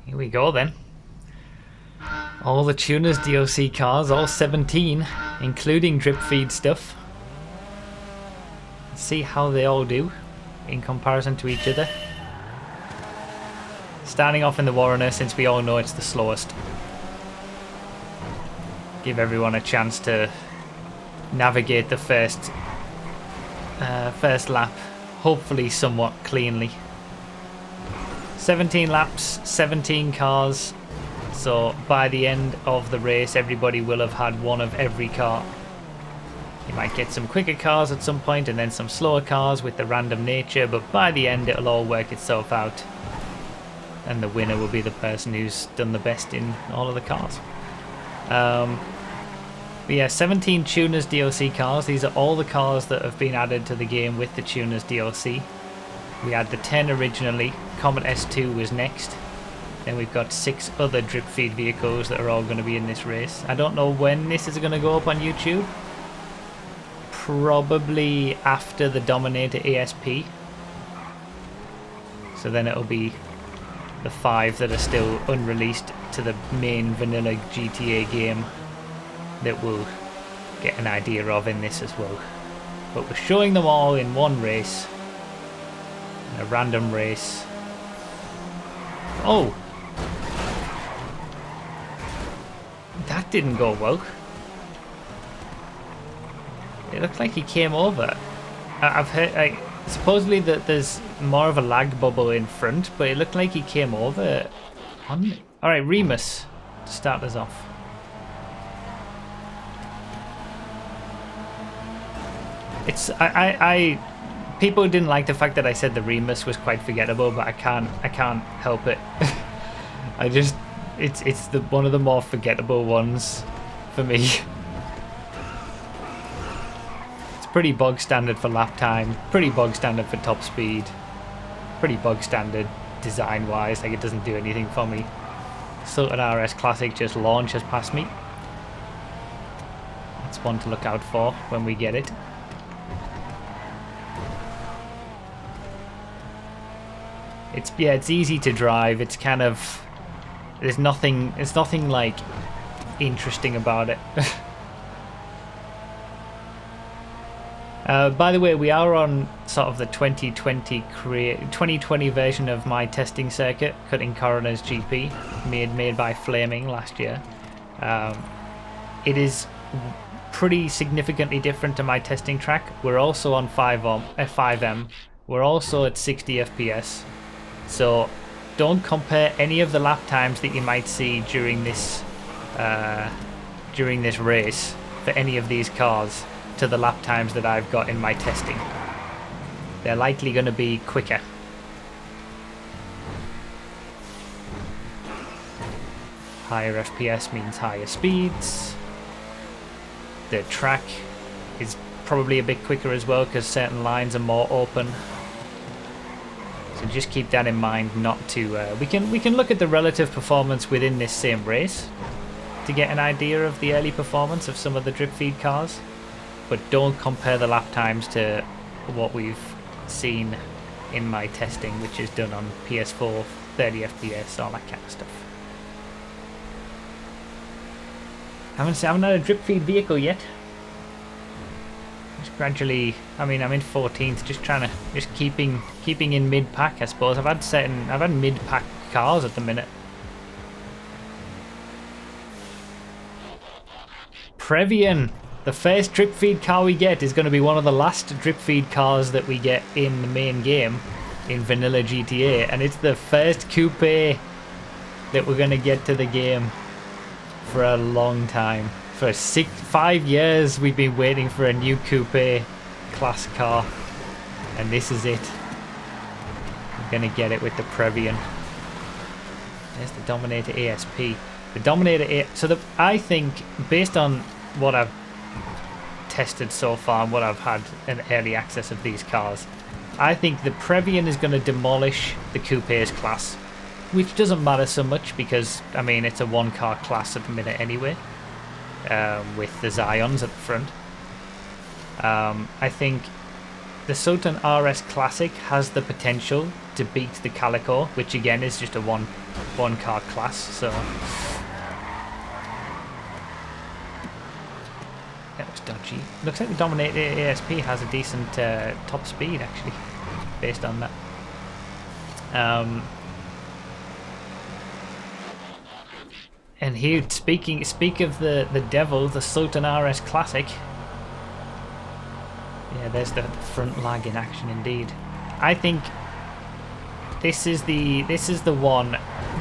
Here we go then. All the Tuners DLC cars, all 17, including drip feed stuff. Let's see how they all do in comparison to each other. Starting off in the Warrener, since we all know it's the slowest. Give everyone a chance to navigate the first lap, hopefully somewhat cleanly. 17 laps, 17 cars, so by the end of the race everybody will have had one of every car. You might get some quicker cars at some point and then some slower cars with the random nature, but by the end it'll all work itself out and the winner will be the person who's done the best in all of the cars. But yeah, 17 Tuners DLC cars. These are all the cars that have been added to the game with the Tuners DLC. We had the 10 originally, Comet S2 was next. Then we've got 6 other drip feed vehicles that are all going to be in this race. I don't know when this is going to go up on YouTube. Probably after the Dominator ASP. So then it'll be the 5 that are still unreleased to the main vanilla GTA game that we'll get an idea of in this as well. But we're showing them all in one race. A random race. Oh! That didn't go well. It looked like he came over. I've heard, supposedly that there's more of a lag bubble in front, but it looked like he came over on me. Alright, Remus, to start us off. It's people didn't like the fact that I said the Remus was quite forgettable, but I can't help it. It's one of the more forgettable ones for me. It's pretty bog standard for lap time, pretty bog standard for top speed, pretty bog standard design wise, like it doesn't do anything for me. Sultan RS Classic just launches past me. That's one to look out for when we get it. It's easy to drive. It's kind of, there's nothing like interesting about it. By the way, we are on sort of the 2020 version of my testing circuit, Cutting Coroner's GP, made by Flaming last year. It is pretty significantly different to my testing track. We're also on FiveM. We're also at 60 FPS. So don't compare any of the lap times that you might see during this race for any of these cars to the lap times that I've got in my testing. They're likely going to be quicker. Higher FPS means higher speeds. The track is probably a bit quicker as well because certain lines are more open. So just keep that in mind. Not to we can look at the relative performance within this same race to get an idea of the early performance of some of the drip feed cars, but don't compare the lap times to what we've seen in my testing, which is done on PS4, 30 FPS, all that kind of stuff. I haven't had a drip feed vehicle yet. Just gradually, I mean, I'm in 14th, just keeping in mid pack, I suppose. I've had mid pack cars at the minute. Previan, the first drip feed car we get is going to be one of the last drip feed cars that we get in the main game in vanilla GTA, and it's the first coupe that we're going to get to the game for a long time. For 5 years we've been waiting for a new coupe class car, and this is it. We're gonna get it with the Previan. There's the Dominator ASP. The Dominator I think, based on what I've tested so far and what I've had in early access of these cars, I think the Previan is going to demolish the coupes class, which doesn't matter so much because, I mean, it's a one car class at the minute anyway. With the Zions at the front. I think the Sultan RS Classic has the potential to beat the Calico, which again is just a one car class, so that was dodgy. Looks like the Dominator ASP has a decent top speed actually, based on that. And here, speak of the devil, the Sultan RS Classic. Yeah, there's the front lag in action indeed. I think this is the one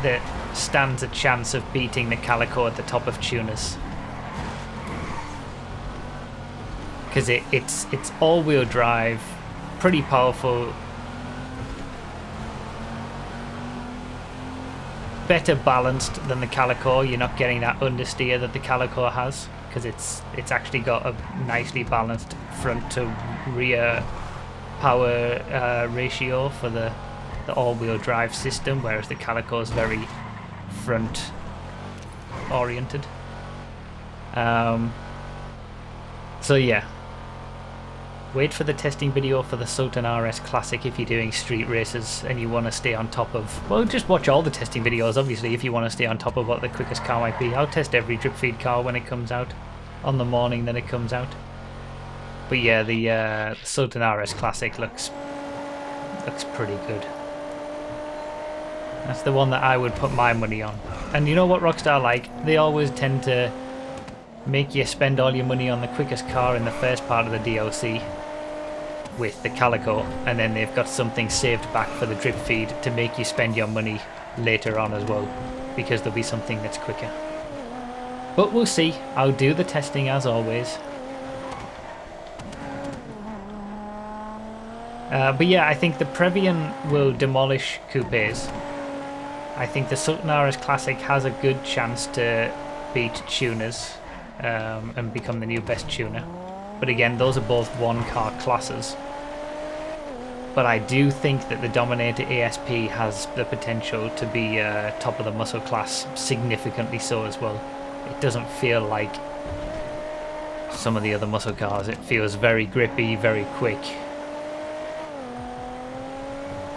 that stands a chance of beating the Calico at the top of tuners. Because it's all-wheel drive, pretty powerful, better balanced than the Calico. You're not getting that understeer that the Calico has, because it's actually got a nicely balanced front to rear power ratio for the all-wheel drive system, whereas the Calico is very front oriented. So yeah, wait for the testing video for the Sultan RS Classic if you're doing street races and you want to stay on top of, well, just watch all the testing videos obviously if you want to stay on top of what the quickest car might be. I'll test every drip feed car when it comes out, on the morning that it comes out. But yeah, the Sultan RS Classic looks pretty good. That's the one that I would put my money on. And you know what Rockstar like? They always tend to make you spend all your money on the quickest car in the first part of the DLC with the Calico, and then they've got something saved back for the drip feed to make you spend your money later on as well, because there'll be something that's quicker. But we'll see. I'll do the testing as always. But yeah, I think the Previan will demolish coupes. I think the Sultan RS Classic has a good chance to beat tuners and become the new best tuner. But again, those are both one-car classes. But I do think that the Dominator ASP has the potential to be top of the muscle class, significantly so as well. It doesn't feel like some of the other muscle cars. It feels very grippy, very quick.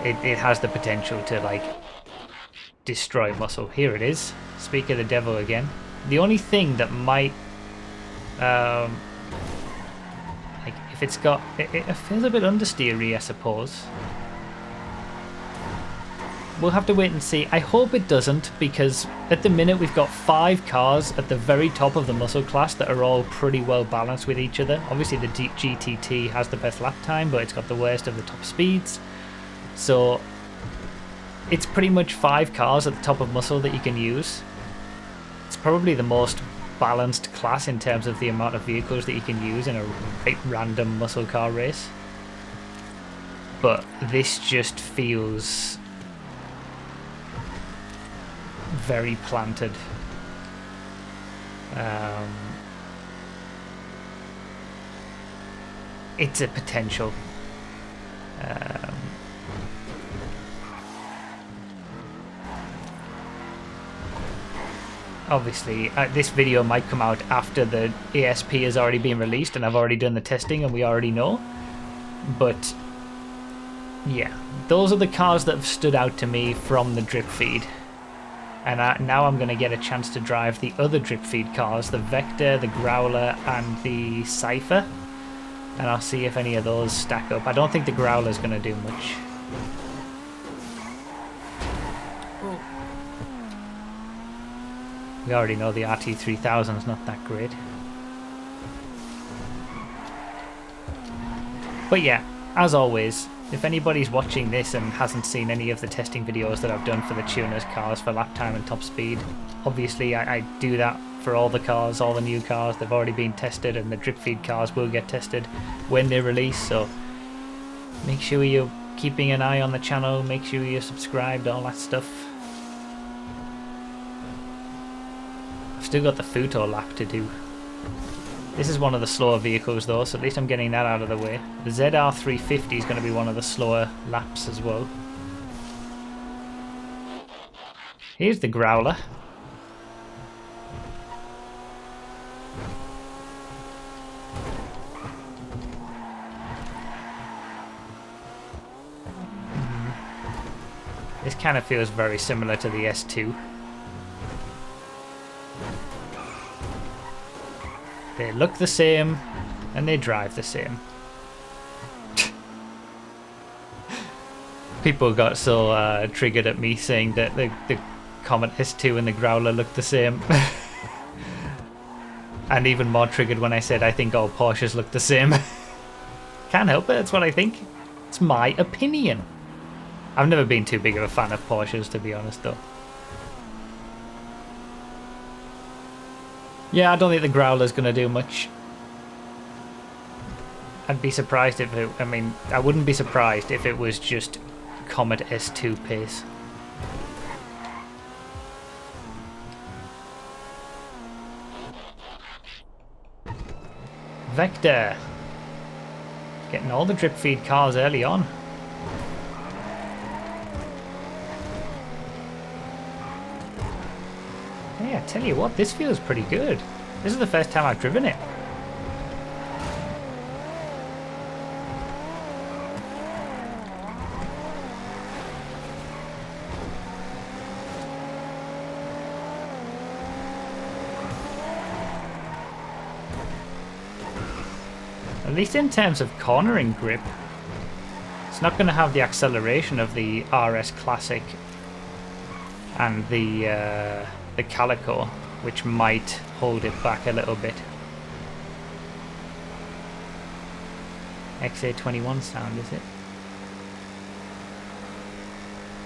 It has the potential to like destroy muscle. Here it is. Speak of the devil again. The only thing that might like if it's got it feels a bit understeery, I suppose. We'll have to wait and see. I hope it doesn't, because at the minute we've got 5 cars at the very top of the muscle class that are all pretty well balanced with each other. Obviously the GTT has the best lap time, but it's got the worst of the top speeds. So it's pretty much 5 cars at the top of muscle that you can use. It's probably the most balanced class in terms of the amount of vehicles that you can use in a random muscle car race. But this just feels very planted. It's a potential. Obviously, this video might come out after the ASP has already been released and I've already done the testing and we already know. But yeah, those are the cars that have stood out to me from the drip feed. And now I'm going to get a chance to drive the other drip feed cars, the Vector, the Growler and the Cypher. And I'll see if any of those stack up. I don't think the Growler's going to do much. We already know the RT3000 is not that great. But yeah, as always, if anybody's watching this and hasn't seen any of the testing videos that I've done for the tuners cars for lap time and top speed, obviously I do that for all the cars, all the new cars. They've already been tested and the drip feed cars will get tested when they release, so make sure you're keeping an eye on the channel, make sure you're subscribed, all that stuff. I've still got the Futo lap to do. This is one of the slower vehicles though, so at least I'm getting that out of the way. The ZR350 is going to be one of the slower laps as well. Here's the Growler. This kind of feels very similar to the S2. They look the same and they drive the same. People got so triggered at me saying that the Comet S2 and the Growler look the same. And even more triggered when I said I think all Porsches look the same. Can't help it, that's what I think. It's my opinion. I've never been too big of a fan of Porsches, to be honest, though. Yeah, I don't think the Growler's going to do much. I'd be surprised if it... I mean, I wouldn't be surprised if it was just Comet S2 pace. Vector. Getting all the drip feed cars early on. Hey, I tell you what, this feels pretty good. This is the first time I've driven it. At least in terms of cornering grip, it's not going to have the acceleration of the RS Classic and the Calico, which might hold it back a little bit. XA21 sound, is it?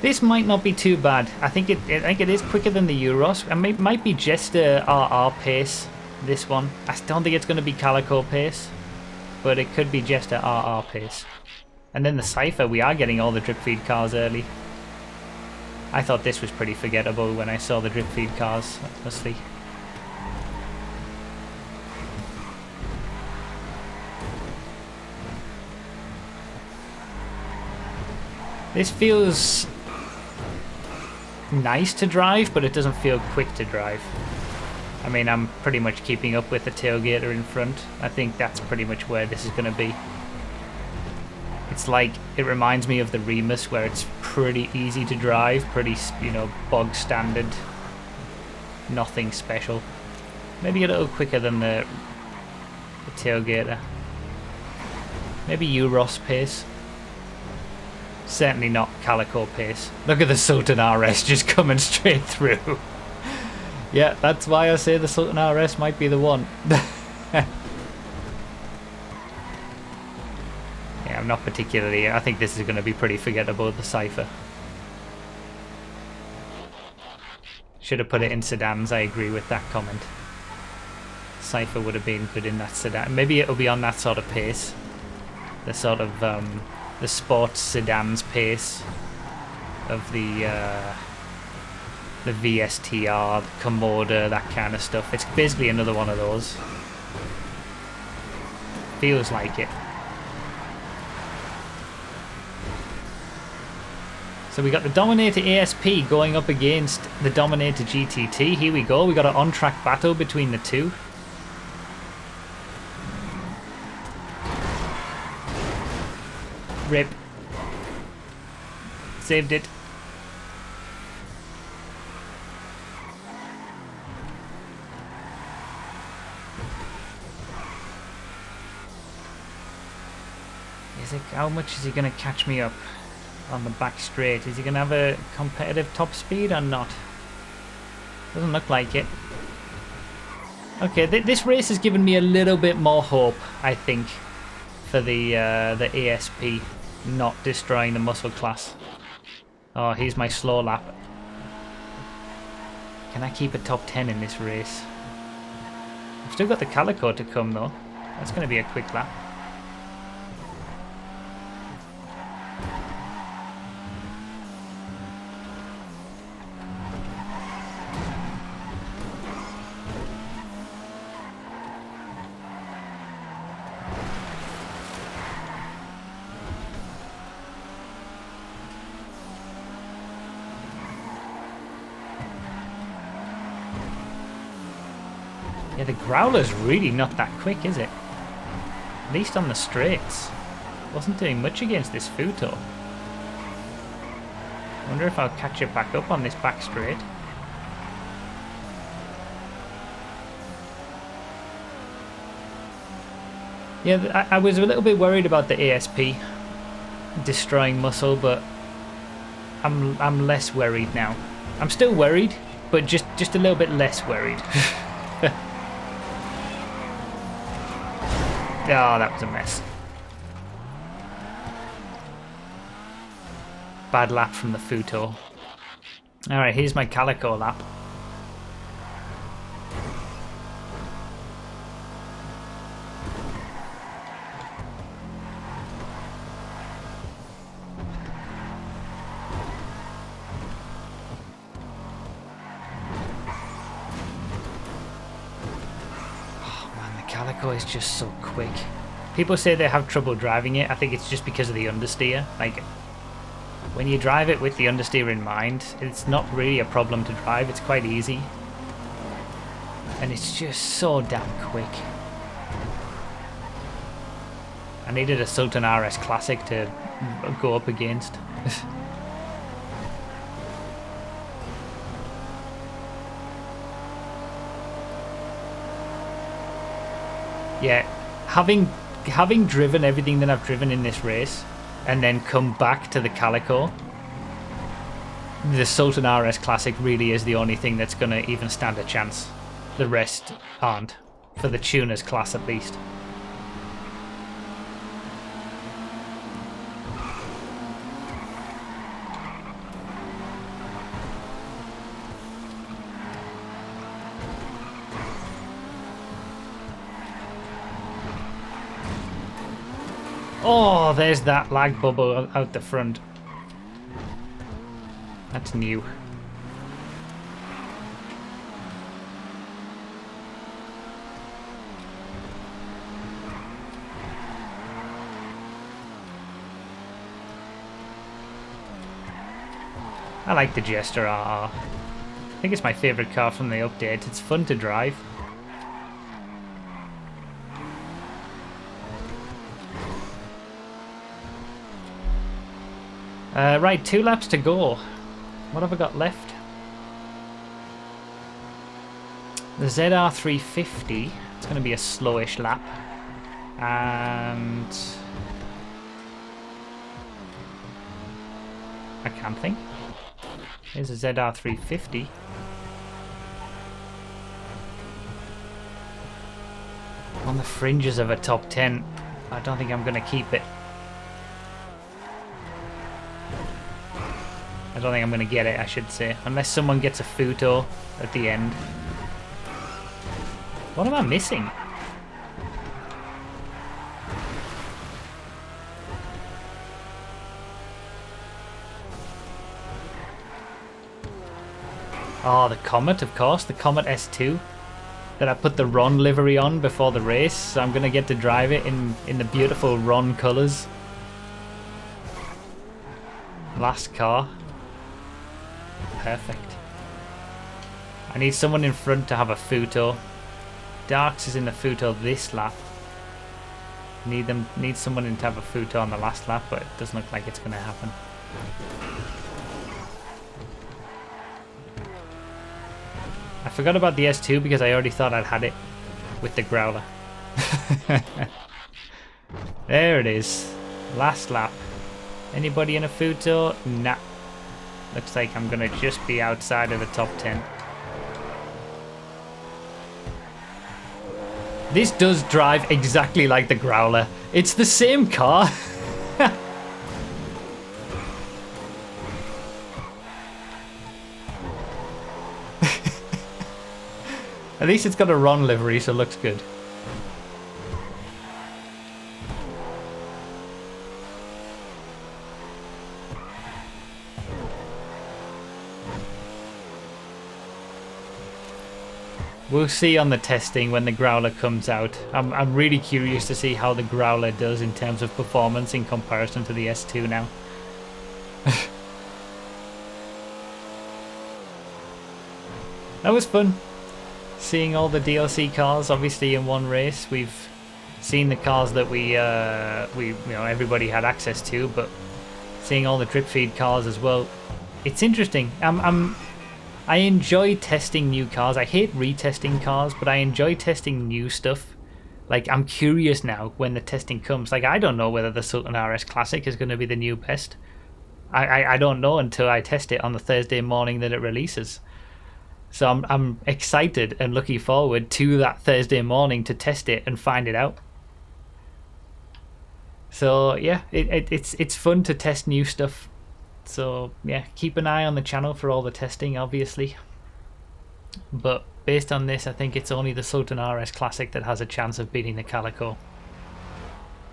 This might not be too bad. I think it is quicker than the Euros. It might be just a RR pace. This one, I don't think it's going to be Calico pace, but it could be just a RR pace. And then the Cypher, we are getting all the drip feed cars early. I thought this was pretty forgettable when I saw the drip feed cars, honestly. This feels nice to drive, but it doesn't feel quick to drive. I mean, I'm pretty much keeping up with the tailgater in front. I think that's pretty much where this is going to be. It's like, it reminds me of the Remus, where it's pretty easy to drive, pretty, you know, bog standard, nothing special. Maybe a little quicker than the tailgater. Maybe Euros pace. Certainly not Calico pace. Look at the Sultan RS just coming straight through. Yeah, that's why I say the Sultan RS might be the one. Yeah, I'm not particularly... I think this is going to be pretty forgettable, the Cypher. Should have put it in sedans, I agree with that comment. Cypher would have been good in that sedan. Maybe it'll be on that sort of pace. The sort of, the sports sedans pace of the VSTR, the Komoda, that kind of stuff. It's basically another one of those. Feels like it. So we got the Dominator ASP going up against the Dominator GTT. Here we go. We got an on-track battle between the two. Rip. Saved it. How much is he going to catch me up on the back straight? Is he going to have a competitive top speed or not? Doesn't look like it. Okay, this race has given me a little bit more hope, I think, for the ASP not destroying the muscle class. Oh, here's my slow lap. Can I keep a top 10 in this race? I've still got the Calico to come though. That's going to be a quick lap. Yeah, the Growler's really not that quick, is it? At least on the straights. Wasn't doing much against this Futo. Wonder if I'll catch it back up on this back straight. Yeah, I was a little bit worried about the ASP destroying muscle, but I'm less worried now. I'm still worried, but just a little bit less worried. Oh, that was a mess. Bad lap from the Futo. Alright, here's my Calico lap. Calico is just so quick. People say they have trouble driving it. I think it's just because of the understeer. Like, when you drive it with the understeer in mind, it's not really a problem to drive. It's quite easy. And it's just so damn quick. I needed a Sultan RS Classic to go up against. Yeah, having driven everything that I've driven in this race and then come back to the Calico, the Sultan RS Classic really is the only thing that's going to even stand a chance. The rest aren't, for the tuners class at least. Oh, there's that lag bubble out the front. That's new. I like the Jester RR. I think it's my favourite car from the update. It's fun to drive. Right, 2 laps to go. What have I got left? The ZR350. It's going to be a slowish lap. And I can't think. Here's a ZR350. On the fringes of a top 10. I don't think I'm going to keep it. I don't think I'm going to get it, I should say. Unless someone gets a Futo at the end. What am I missing? Oh, the Comet, of course. The Comet S2. That I put the Ron livery on before the race. So I'm going to get to drive it in the beautiful Ron colours. Last car. Perfect. I need someone in front to have a Futo. Darks is in the Futo this lap. Need someone in to have a Futo on the last lap, but it doesn't look like it's going to happen. I forgot about the S2 because I already thought I'd had it with the Growler. There it is. Last lap. Anybody in a Futo? Nah. Looks like I'm going to just be outside of the top 10. This does drive exactly like the Growler. It's the same car. At least it's got a Ron livery, so it looks good. We'll see on the testing when the Growler comes out. I'm really curious to see how the Growler does in terms of performance in comparison to the S2 now. That was fun. Seeing all the DLC cars obviously in one race. We've seen the cars that we everybody had access to, but seeing all the drip feed cars as well it's interesting. I enjoy testing new cars. I hate retesting cars, but I enjoy testing new stuff. Like, I'm curious now when the testing comes. Like, I don't know whether the Sultan RS Classic is going to be the new best. I don't know until I test it on the Thursday morning that it releases. So I'm excited and looking forward to that Thursday morning to test it and find it out. So yeah, it's fun to test new stuff. So yeah, keep an eye on the channel for all the testing, obviously. But based on this, I think it's only the Sultan RS Classic that has a chance of beating the Calico.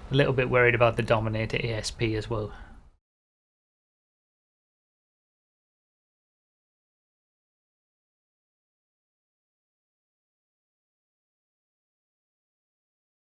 A little bit worried about the Dominator ASP as well.